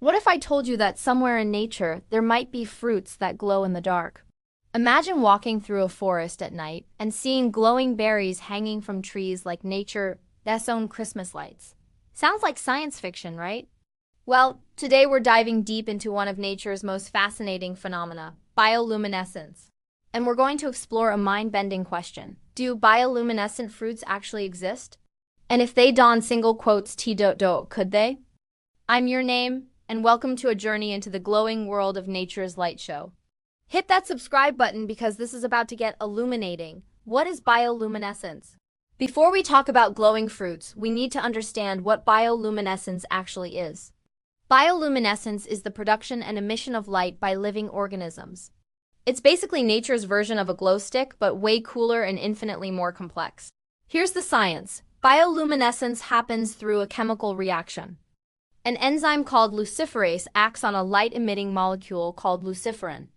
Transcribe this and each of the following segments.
What if I told you that somewhere in nature there might be fruits that glow in the dark? Imagine walking through a forest at night and seeing glowing berries hanging from trees like nature's own Christmas lights. Sounds like science fiction, right? Well, today we're diving deep into one of nature's most fascinating phenomena, bioluminescence. And we're going to explore a mind-bending question. Do bioluminescent fruits actually exist? And if they don single quotes could they? I'm your name, and welcome to a journey into the glowing world of nature's light show. Hit that subscribe button because this is about to get illuminating. What is bioluminescence? Before we talk about glowing fruits, we need to understand what bioluminescence actually is. Bioluminescence is the production and emission of light by living organisms. It's basically nature's version of a glow stick, but way cooler and infinitely more complex. Here's the science. Bioluminescence happens through a chemical reaction. An enzyme called luciferase acts on a light-emitting molecule called luciferin.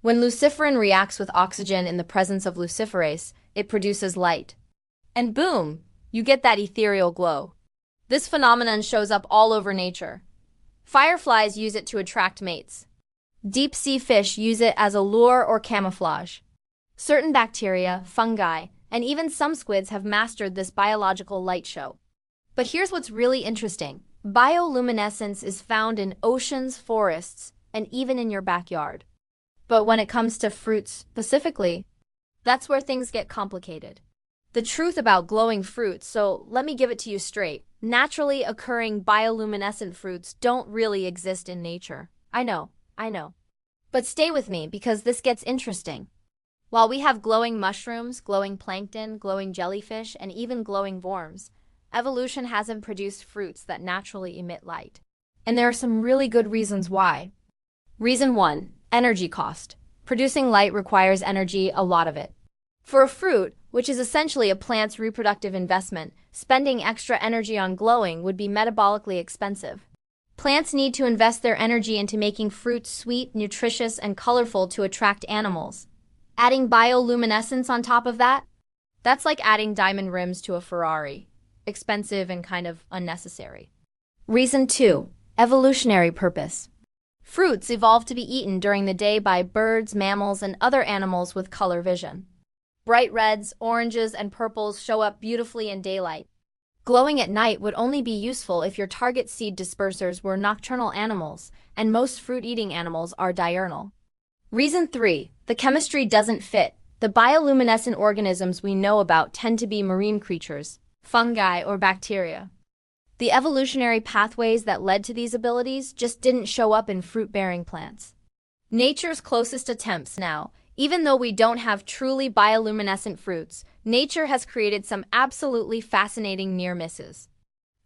When luciferin reacts with oxygen in the presence of luciferase, it produces light. And boom, you get that ethereal glow. This phenomenon shows up all over nature. Fireflies use it to attract mates. Deep-sea fish use it as a lure or camouflage. Certain bacteria, fungi, and even some squids have mastered this biological light show. But here's what's really interesting. Bioluminescence is found in oceans, forests, and even in your backyard. But when it comes to fruits specifically, that's where things get complicated. The truth about glowing fruits, so let me give it to you straight. Naturally occurring bioluminescent fruits don't really exist in nature. I know. But stay with me because this gets interesting. While we have glowing mushrooms, glowing plankton, glowing jellyfish, and even glowing worms, evolution hasn't produced fruits that naturally emit light. And there are some really good reasons why. Reason 1. Energy cost. Producing light requires energy, a lot of it. For a fruit, which is essentially a plant's reproductive investment, spending extra energy on glowing would be metabolically expensive. Plants need to invest their energy into making fruits sweet, nutritious, and colorful to attract animals. Adding bioluminescence on top of that? That's like adding diamond rims to a Ferrari. Expensive and kind of unnecessary. Reason 2. Evolutionary purpose. Fruits evolved to be eaten during the day by birds, mammals, and other animals with color vision. Bright reds, oranges, and purples show up beautifully in daylight. Glowing at night would only be useful if your target seed dispersers were nocturnal animals, and most fruit-eating animals are diurnal. Reason 3. The chemistry doesn't fit. The bioluminescent organisms we know about tend to be marine creatures, fungi, or bacteria. The evolutionary pathways that led to these abilities just didn't show up in fruit-bearing plants. Nature's closest attempts now. Even though we don't have truly bioluminescent fruits, nature has created some absolutely fascinating near misses.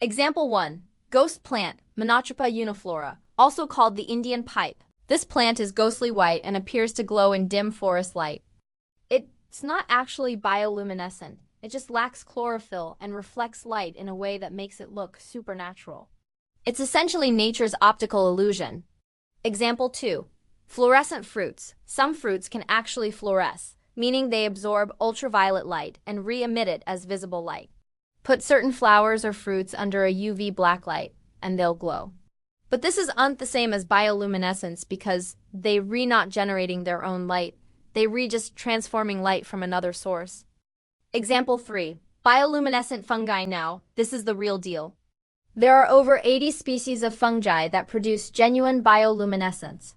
Example 1. Ghost plant, Monotropa uniflora, also called the Indian pipe. This plant is ghostly white and appears to glow in dim forest light. It's not actually bioluminescent. It just lacks chlorophyll and reflects light in a way that makes it look supernatural. It's essentially nature's optical illusion. Example 2. Fluorescent fruits. Some fruits can actually fluoresce, meaning they absorb ultraviolet light and re-emit it as visible light. Put certain flowers or fruits under a UV blacklight, and they'll glow. But this isn't the same as bioluminescence because they not generating their own light. They just transforming light from another source. Example 3. Bioluminescent fungi. Now, this is the real deal. There are over 80 species of fungi that produce genuine bioluminescence.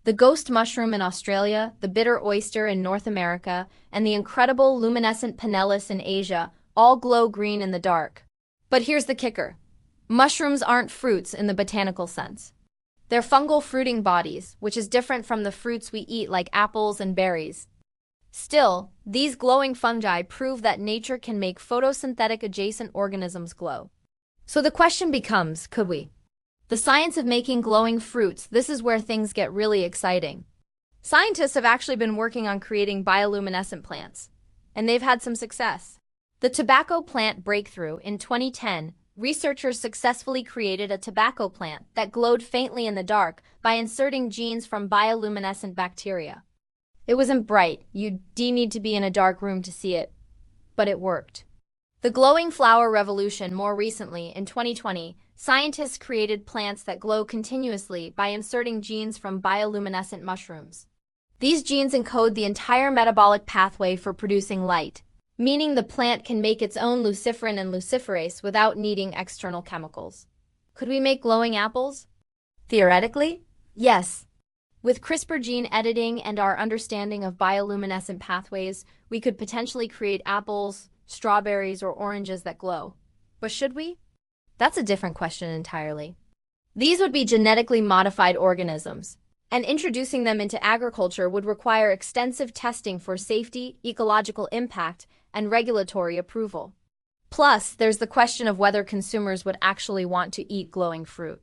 The ghost mushroom in Australia, the bitter oyster in North America, and the incredible luminescent pinellus in Asia all glow green in the dark. But here's the kicker. Mushrooms aren't fruits in the botanical sense. They're fungal fruiting bodies, which is different from the fruits we eat like apples and berries. Still, these glowing fungi prove that nature can make photosynthetic adjacent organisms glow. So the question becomes, could we? The science of making glowing fruits, this is where things get really exciting. Scientists have actually been working on creating bioluminescent plants, and they've had some success. The tobacco plant breakthrough in 2010, researchers successfully created a tobacco plant that glowed faintly in the dark by inserting genes from bioluminescent bacteria. It wasn't bright, you'd need to be in a dark room to see it, but it worked. The glowing flower revolution more recently, in 2020, Scientists created plants that glow continuously by inserting genes from bioluminescent mushrooms. These genes encode the entire metabolic pathway for producing light, meaning the plant can make its own luciferin and luciferase without needing external chemicals. Could we make glowing apples? Theoretically, yes. With CRISPR gene editing and our understanding of bioluminescent pathways, we could potentially create apples, strawberries, or oranges that glow. But should we? That's a different question entirely. These would be genetically modified organisms, and introducing them into agriculture would require extensive testing for safety, ecological impact, and regulatory approval. Plus, there's the question of whether consumers would actually want to eat glowing fruit.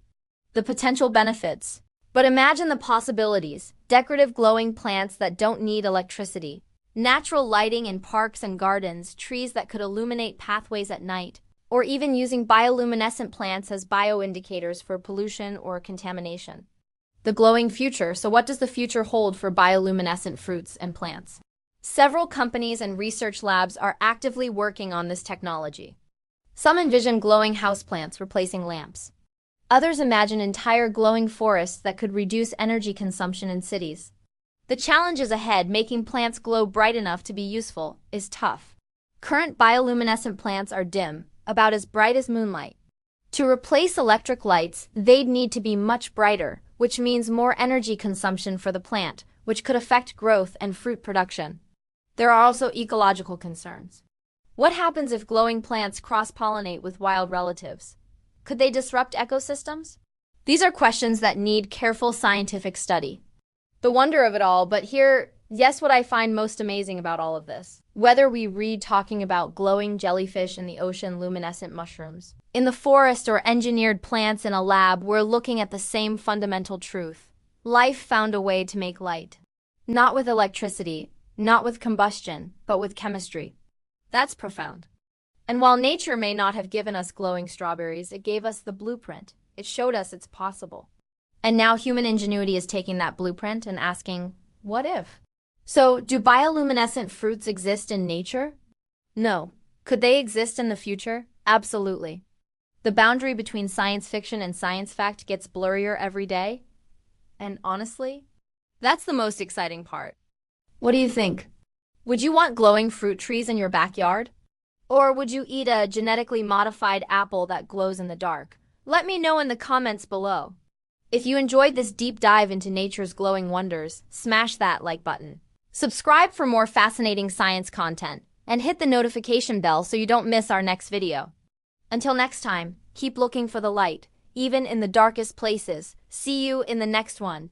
The potential benefits. But imagine the possibilities: decorative glowing plants that don't need electricity, natural lighting in parks and gardens, trees that could illuminate pathways at night, or even using bioluminescent plants as bioindicators for pollution or contamination. The glowing future. So what does the future hold for bioluminescent fruits and plants? Several companies and research labs are actively working on this technology. Some envision glowing houseplants replacing lamps. Others imagine entire glowing forests that could reduce energy consumption in cities. The challenges ahead, making plants glow bright enough to be useful, is tough. Current bioluminescent plants are dim, about as bright as moonlight. To replace electric lights, they'd need to be much brighter, which means more energy consumption for the plant, which could affect growth and fruit production. There are also ecological concerns. What happens if glowing plants cross-pollinate with wild relatives? Could they disrupt ecosystems? These are questions that need careful scientific study. The wonder of it all, but yes, what I find most amazing about all of this. Whether we read talking about glowing jellyfish in the ocean, luminescent mushrooms in the forest, or engineered plants in a lab, we're looking at the same fundamental truth. Life found a way to make light. Not with electricity, not with combustion, but with chemistry. That's profound. And while nature may not have given us glowing strawberries, it gave us the blueprint. It showed us it's possible. And now human ingenuity is taking that blueprint and asking, what if? So, do bioluminescent fruits exist in nature? No. Could they exist in the future? Absolutely. The boundary between science fiction and science fact gets blurrier every day. And honestly, that's the most exciting part. What do you think? Would you want glowing fruit trees in your backyard? Or would you eat a genetically modified apple that glows in the dark? Let me know in the comments below. If you enjoyed this deep dive into nature's glowing wonders, smash that like button. Subscribe for more fascinating science content, and hit the notification bell so you don't miss our next video. Until next time, keep looking for the light, even in the darkest places. See you in the next one.